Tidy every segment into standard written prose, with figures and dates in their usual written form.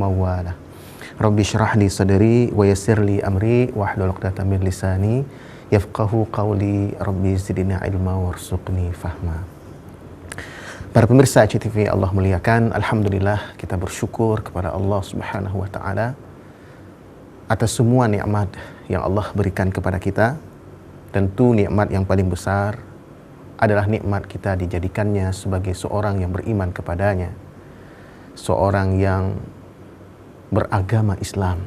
mawalah. Rabbi syrah li sadri wa yassir li amri wahlul 'uqdatam min lisani yafqahu qawli. Rabbi zidni ilma warzuqni fahma. Para pemirsa CTV Allah muliakan, alhamdulillah kita bersyukur kepada Allah Subhanahu wa taala atas semua nikmat yang Allah berikan kepada kita. Tentu nikmat yang paling besar adalah nikmat kita dijadikannya sebagai seorang yang beriman kepadanya, seorang yang beragama Islam.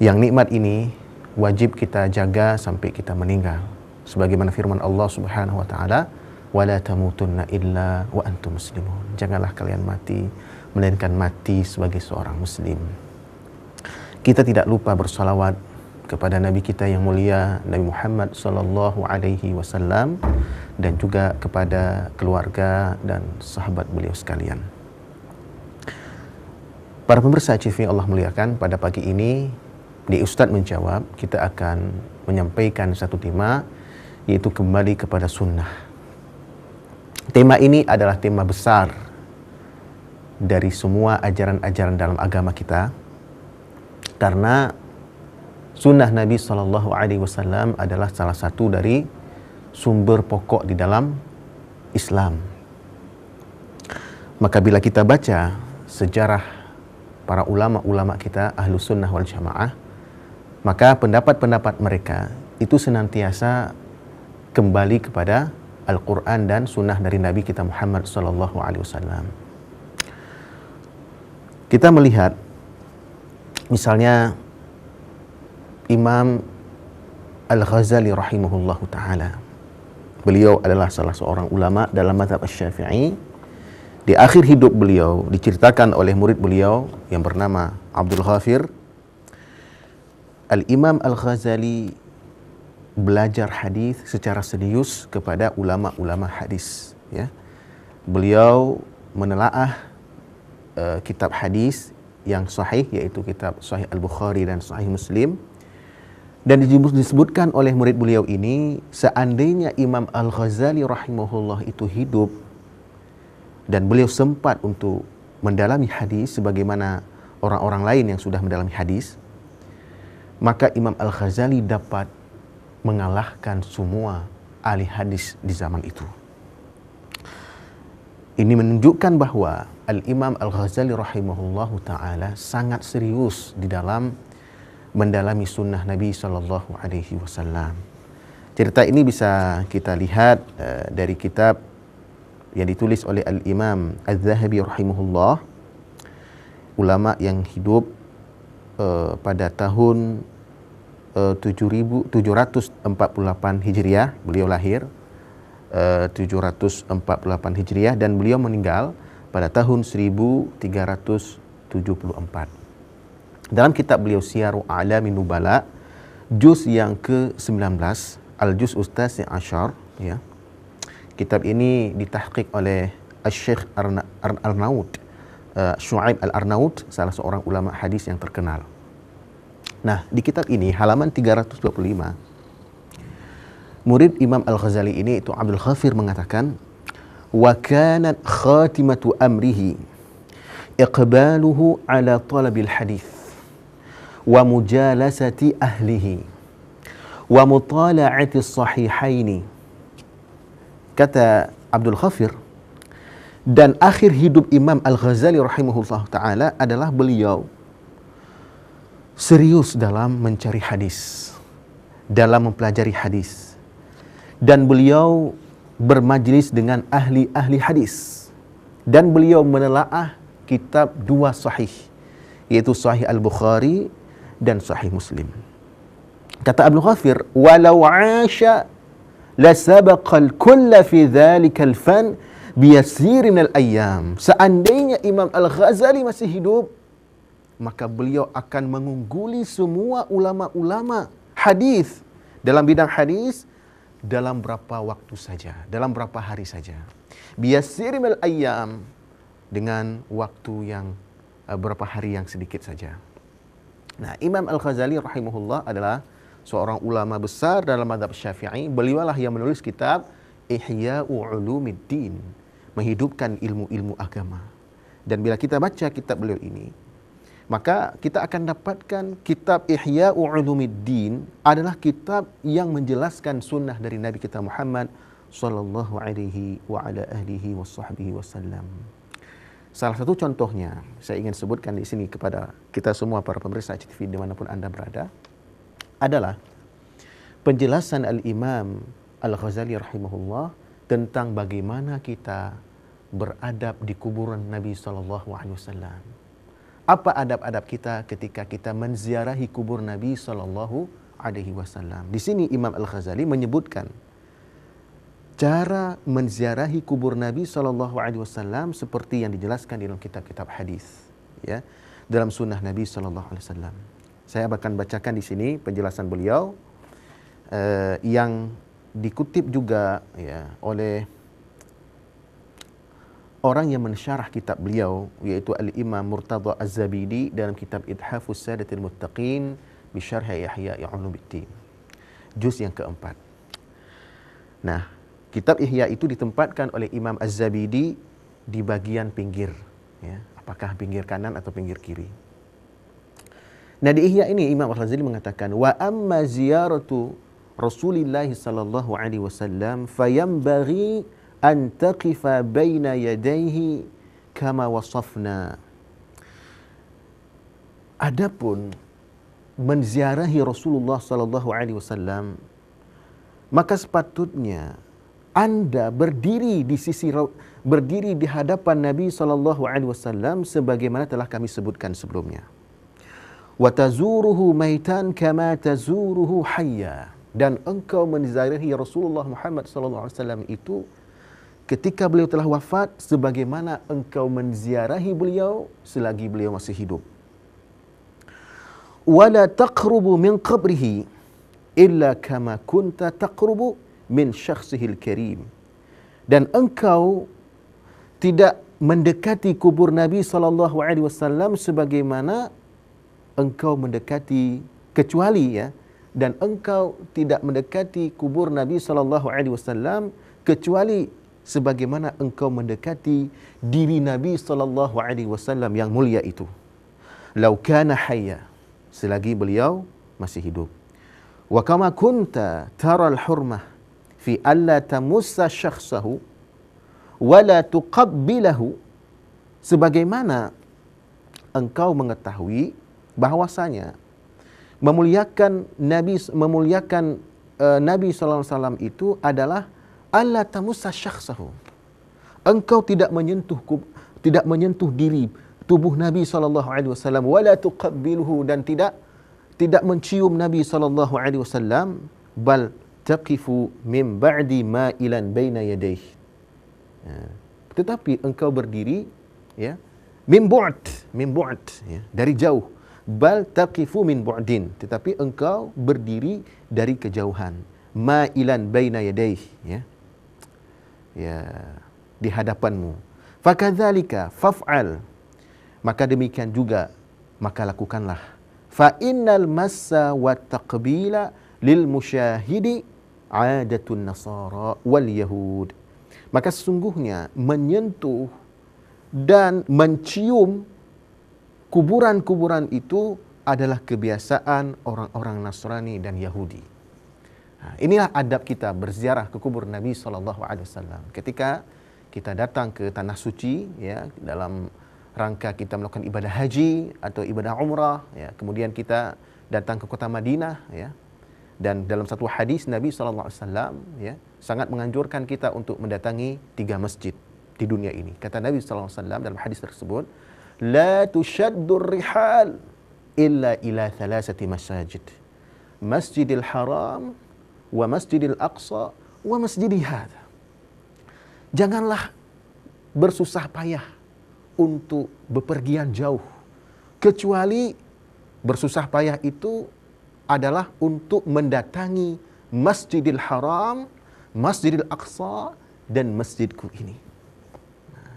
Yang nikmat ini wajib kita jaga sampai kita meninggal. Sebagaimana firman Allah Subhanahu wa taala, "Wala tamutunna illa wa antum muslimun." Janganlah kalian mati melainkan mati sebagai seorang muslim. Kita tidak lupa bersalawat kepada Nabi kita yang mulia, Nabi Muhammad sallallahu alaihi wasallam, dan juga kepada keluarga dan sahabat beliau sekalian. Para pemirsa CTV Allah muliakan, pada pagi ini di Ustaz Menjawab kita akan menyampaikan satu tema, yaitu kembali kepada sunnah. Tema ini adalah tema besar dari semua ajaran-ajaran dalam agama kita, karena sunnah Nabi SAW adalah salah satu dari sumber pokok di dalam Islam. Maka bila kita baca sejarah para ulama-ulama kita, ahlu sunnah wal jamaah, maka pendapat-pendapat mereka itu senantiasa kembali kepada Al-Quran dan sunnah dari Nabi kita Muhammad SAW. Kita melihat misalnya Imam Al-Ghazali rahimahullahu ta'ala. Beliau adalah salah seorang ulama dalam mazhab Asy-Syafi'i. Di akhir hidup beliau diceritakan oleh murid beliau yang bernama Abdul Ghafir, Al-Imam Al-Ghazali belajar hadis secara serius kepada ulama-ulama hadis, ya. Beliau menelaah kitab hadis yang sahih, yaitu kitab Sahih Al-Bukhari dan Sahih Muslim. Dan disebutkan oleh murid beliau ini, seandainya Imam Al-Ghazali rahimahullah itu hidup dan beliau sempat untuk mendalami hadis sebagaimana orang-orang lain yang sudah mendalami hadis, maka Imam Al-Ghazali dapat mengalahkan semua ahli hadis di zaman itu. Ini menunjukkan bahwa Al-Imam Al-Ghazali rahimahullahu ta'ala sangat serius di dalam mendalami sunnah Nabi SAW. Cerita ini bisa kita lihat dari kitab yang ditulis oleh Al-Imam Az-Zahabi rahimahullah, ulama yang hidup pada tahun 748 Hijriah. Beliau lahir 748 Hijriah dan beliau meninggal pada tahun 1374. Dalam kitab beliau Siyaru A'lamin Nubala, juz yang ke-19, Al-Juz Ustaz Asyar, ya. Kitab ini ditahqiq oleh Syekh Arnaud, Syu'aib Al-Arnaud, salah seorang ulama hadis yang terkenal. Nah, di kitab ini halaman 325, murid Imam Al-Ghazali ini, itu Abdul Ghafir, mengatakan, "Wa kanat khatimatu amrihi iqbaluhu ala talabil hadis wa mujalasati ahlihi wa mutala'ati sahihaini." Kata Abdul Ghafir, dan akhir hidup Imam Al-Ghazali rahimahullah ta'ala adalah beliau serius dalam mencari hadis, dalam mempelajari hadis, dan beliau bermajlis dengan ahli-ahli hadis, dan beliau menelaah kitab dua sahih, yaitu Sahih Al-Bukhari dan Sahih Muslim. Kata Abdul Ghafir, "Walau 'asha la sabaqal kulla fi dhalikal fan biyasir minal ayyam." Seandainya Imam Al-Ghazali masih hidup, maka beliau akan mengungguli semua ulama-ulama hadis dalam bidang hadis dalam berapa waktu saja, dalam berapa hari saja. Biyasir minal ayyam, dengan waktu yang beberapa hari yang sedikit saja. Nah, Imam Al-Ghazali rahimahullah adalah seorang ulama besar dalam mazhab Syafi'i. Beliau lah yang menulis kitab Ihya'u Ulumiddin, menghidupkan ilmu-ilmu agama. Dan bila kita baca kitab beliau ini, Maka kita akan dapatkan kitab Ihya Ulumuddin adalah kitab yang menjelaskan sunnah dari Nabi kita Muhammad sallallahu alaihi wa ala alihi washabbihi wasallam. Salah satu contohnya saya ingin sebutkan di sini kepada kita semua para pemirsa HTV dimanapun Anda berada adalah penjelasan Al-Imam Al-Ghazali rahimahullah tentang bagaimana kita beradab di kuburan Nabi sallallahu alaihi wasallam. Apa adab-adab kita ketika kita menziarahi kubur Nabi sallallahu alaihi wasallam? Di sini Imam Al-Ghazali menyebutkan cara menziarahi kubur Nabi sallallahu alaihi wasallam seperti yang dijelaskan dalam kitab-kitab hadis, ya, dalam sunnah Nabi sallallahu alaihi wasallam. Saya akan bacakan di sini penjelasan beliau yang dikutip juga, ya, oleh orang yang mensyarah kitab beliau, yaitu Al-Imam Murtadha Az-Zabidi dalam kitab Ithafus Sadatil Muttaqin bi Syarh Ihya Ulumuddin, juz yang keempat. Nah, kitab Ihya itu ditempatkan oleh Imam Az-Zabidi di bagian pinggir, ya, apakah pinggir kanan atau pinggir kiri. Nah, di Ihya ini Imam Al-Ghazali mengatakan, wa amma ziyaratu Rasulillah sallallahu alaihi wasallam fayambaghi an taqifa baina yadayhi kama wasafna. Adapun menziarahi Rasulullah sallallahu alaihi wasallam, maka sepatutnya Anda berdiri di hadapan Nabi sallallahu alaihi wasallam sebagaimana telah kami sebutkan sebelumnya. Wa tazuruhu maitan kama tazuruhu hayya. Dan engkau menziarahi Rasulullah Muhammad sallallahu alaihi wasallam itu ketika beliau telah wafat sebagaimana engkau menziarahi beliau selagi beliau masih hidup. Wala taqrubu min qabrihi illa kama kunta taqrubu min syakhsihil karim. Dan engkau tidak mendekati kubur Nabi sallallahu alaihi wasallam sebagaimana engkau mendekati, kecuali, ya, dan engkau tidak mendekati kubur Nabi sallallahu alaihi wasallam kecuali sebagaimana engkau mendekati diri Nabi sallallahu alaihi wasallam yang mulia itu. Lau kana hayya, selagi beliau masih hidup. Wa kama kunta tara al-hurmah fi alla tamussa syakhsahu wa la tuqabbilahu, sebagaimana engkau mengetahui bahwasanya memuliakan Nabi sallallahu alaihi wasallam itu adalah alla tamussa syakhsahu. Engkau tidak menyentuh diri tubuh Nabi sallallahu alaihi wasallam, wala tuqabbiluhu, dan tidak mencium Nabi sallallahu alaihi wasallam, bal taqifu min ba'di ma'ilan baina yadayhi. Tetapi engkau berdiri, ya, min bu'd, ya, dari jauh. Bal taqifu min bu'din, tetapi engkau berdiri dari kejauhan. Ma'ilan baina yadayhi, ya, di hadapanmu. Fakadzalika faf'al, maka demikian juga, maka lakukanlah. Fa innal massa wa taqbila lil musyahidi adatun nasara wal yahud. Maka sesungguhnya menyentuh dan mencium kuburan-kuburan itu adalah kebiasaan orang-orang Nasrani dan Yahudi. Inilah adab kita berziarah ke kubur Nabi SAW. Ketika kita datang ke tanah suci, ya, dalam rangka kita melakukan ibadah haji atau ibadah umrah, ya, kemudian kita datang ke kota Madinah, ya, dan dalam satu hadis Nabi SAW, ya, sangat menganjurkan kita untuk mendatangi 3 masjid di dunia ini. Kata Nabi SAW dalam hadis tersebut, la tushaddur rihal illa ila 3 masajid, Masjidil Haram wa Masjidil Aqsa wa Masjidi hadha. Janganlah bersusah payah untuk bepergian jauh, kecuali bersusah payah itu adalah untuk mendatangi Masjidil Haram, Masjidil Aqsa, dan masjidku ini.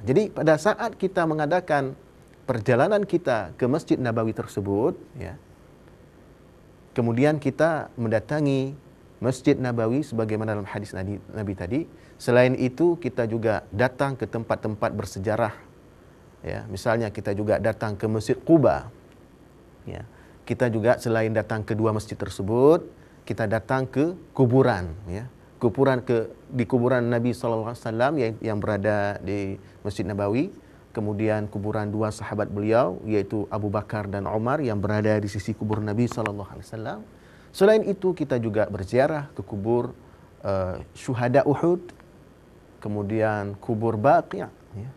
Jadi pada saat kita mengadakan perjalanan kita ke Masjid Nabawi tersebut, ya, kemudian kita mendatangi Masjid Nabawi sebagaimana dalam hadis Nabi tadi. Selain itu kita juga datang ke tempat-tempat bersejarah, ya, misalnya kita juga datang ke Masjid Quba, Ya. Kita juga selain datang ke dua masjid tersebut, kita datang ke kuburan, ya. Di kuburan Nabi sallallahu alaihi wasallam yang berada di Masjid Nabawi, kemudian kuburan dua sahabat beliau yaitu Abu Bakar dan Umar yang berada di sisi kubur Nabi sallallahu alaihi wasallam. Selain itu kita juga berziarah ke kubur syuhada Uhud, kemudian kubur Baqi', ya.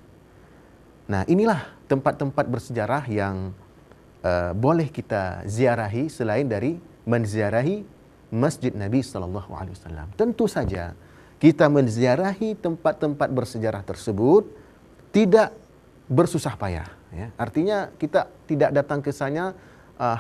Nah, inilah tempat-tempat bersejarah yang boleh kita ziarahi selain dari menziarahi Masjid Nabi sallallahu alaihi wasallam. Tentu saja kita menziarahi tempat-tempat bersejarah tersebut tidak bersusah payah, ya. Artinya kita tidak datang ke sana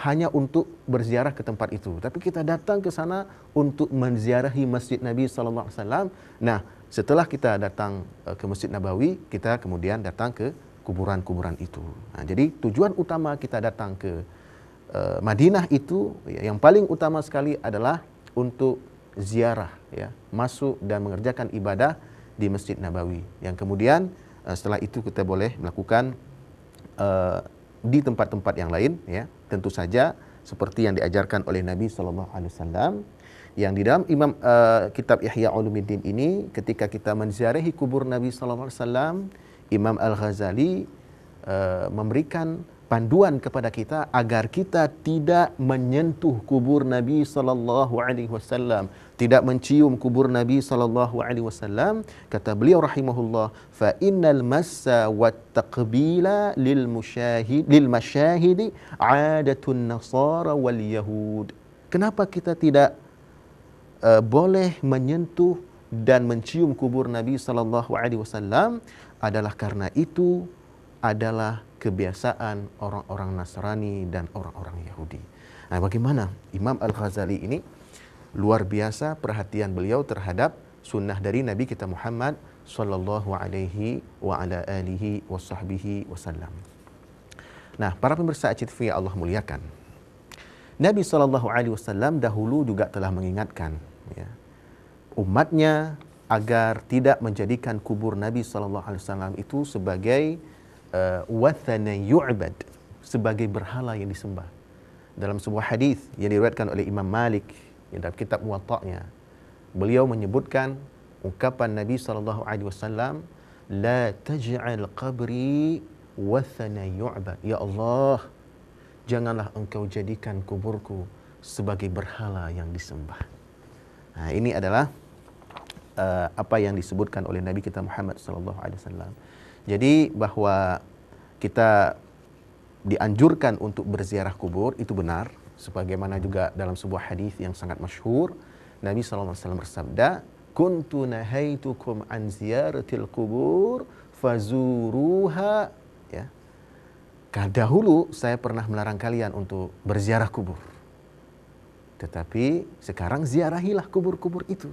hanya untuk berziarah ke tempat itu, tapi kita datang ke sana untuk menziarahi Masjid Nabi sallallahu alaihi wasallam. Nah, setelah kita datang ke Masjid Nabawi, kita kemudian datang ke kuburan-kuburan itu. Nah, jadi tujuan utama kita datang ke Madinah itu, yang paling utama sekali adalah untuk ziarah, ya, masuk dan mengerjakan ibadah di Masjid Nabawi. Yang kemudian setelah itu kita boleh melakukan di tempat-tempat yang lain, ya. Tentu saja seperti yang diajarkan oleh Nabi sallallahu alaihi wasallam, yang di dalam kitab Ihya Ulumuddin ini, ketika kita menziarahi kubur Nabi sallallahu alaihi wasallam, Imam Al-Ghazali memberikan panduan kepada kita agar kita tidak menyentuh kubur Nabi sallallahu alaihi wasallam, tidak mencium kubur Nabi sallallahu alaihi wasallam. Kata beliau rahimahullah, fa innal massa wat taqbila lil mashahidi adatun nasara wal yahud. Kenapa kita tidak boleh menyentuh dan mencium kubur Nabi sallallahu alaihi wasallam? Adalah karena itu adalah kebiasaan orang-orang Nasrani dan orang-orang Yahudi. Nah, bagaimana Imam Al-Ghazali ini luar biasa perhatian beliau terhadap sunnah dari Nabi kita Muhammad sallallahu alaihi wa ala alihi wasahbihi wasallam. Nah, para pemirsa ACTV yang Allah muliakan, Nabi sallallahu alaihi wasallam dahulu juga telah mengingatkan, ya, umatnya agar tidak menjadikan kubur Nabi sallallahu alaihi wasallam itu sebagai wathana yu'bad, sebagai berhala yang disembah. Dalam sebuah hadis yang diriwayatkan oleh Imam Malik dalam kitab Muwatta'nya, beliau menyebutkan ungkapan Nabi sallallahu alaihi wasallam, la taj'al qabri wathana yu'bad. Ya Allah, janganlah engkau jadikan kuburku sebagai berhala yang disembah. Nah, ini adalah apa yang disebutkan oleh Nabi kita Muhammad sallallahu alaihi wasallam. Jadi bahwa kita dianjurkan untuk berziarah kubur itu benar, sebagaimana juga dalam sebuah hadis yang sangat masyhur Nabi sallallahu alaihi wasallam bersabda, kuntu nahaitukum an ziyaratil kubur fazuruha, ya. Dahulu saya pernah melarang kalian untuk berziarah kubur, tetapi sekarang ziarahilah kubur-kubur itu.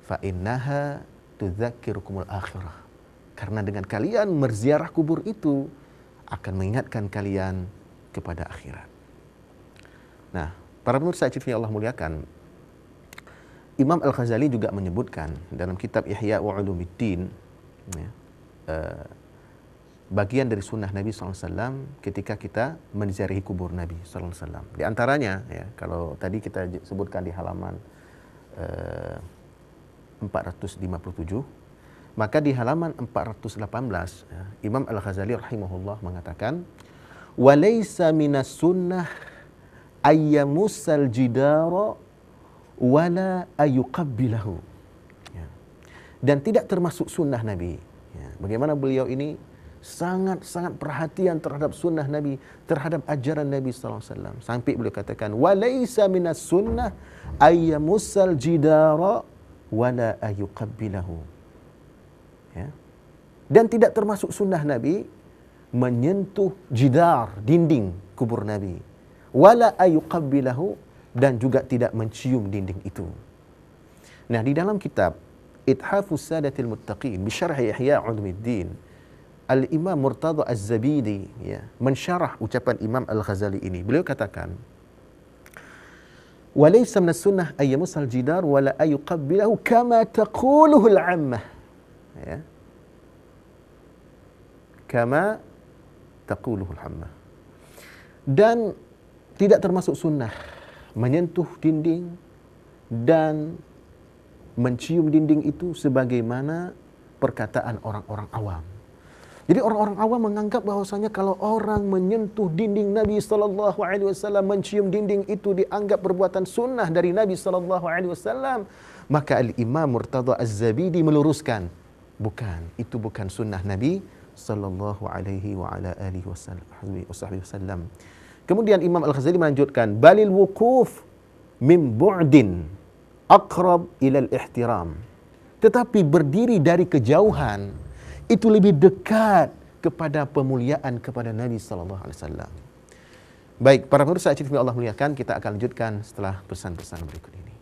Fa innaha tudzakirukumul akhirah. Karena dengan kalian berziarah kubur itu akan mengingatkan kalian kepada akhirat. Nah, para pemirsa yang Allah muliakan, Imam Al-Ghazali juga menyebutkan dalam kitab Ihya Ulumuddin, ya, bagian dari sunnah Nabi SAW ketika kita menziarahi kubur Nabi SAW. Di antaranya, ya, kalau tadi kita sebutkan di halaman 457, maka di halaman 418, ya, Imam Al-Ghazali rahimahullah mengatakan, walaysa minas sunnah ayyamussal jidara wala ayuqabbilahu, ya. Dan tidak termasuk sunnah Nabi, ya. Bagaimana beliau ini sangat-sangat perhatian terhadap sunnah Nabi, terhadap ajaran Nabi sallallahu alaihi wasallam, sampai beliau katakan walaysa minas sunnah ayyamussal jidara wala ayuqabbilahu, ya. Dan tidak termasuk sunnah Nabi menyentuh jidar, dinding kubur Nabi, wala ayuqabbilahu, dan juga tidak mencium dinding itu. Nah, di dalam kitab Ithafus Sadatil Muttaqin bi Syarh Ihya Ulumuddin, Al-Imam Murtada Az-Zabidi, ya, mensyarah ucapan Imam Al-Ghazali ini. Beliau katakan, walaysa min as-sunnah ay yamussal jidar wala ay yuqabbilahu kama taquluhu al-'ammah, ya, kama taquluhu al-'ammah. Dan tidak termasuk sunnah menyentuh dinding dan mencium dinding itu sebagaimana perkataan orang-orang awam. Jadi orang-orang awam menganggap bahwasanya kalau orang menyentuh dinding Nabi sallallahu alaihi wasallam, mencium dinding itu dianggap perbuatan sunnah dari Nabi sallallahu alaihi wasallam. Maka Al-Imam Murtada Az-Zabidi meluruskan, bukan, itu bukan sunnah Nabi sallallahu alaihi wa ala alihi wasallam. Kemudian Imam Al-Ghazali melanjutkan, balil wukuf min bu'din aqrab ila al-ihtiram. Tetapi berdiri dari kejauhan itu lebih dekat kepada pemuliaan kepada Nabi sallallahu alaihi wasallam. Baik, para pemirsa acara Allah muliakan, kita akan lanjutkan setelah pesan-pesan berikut ini.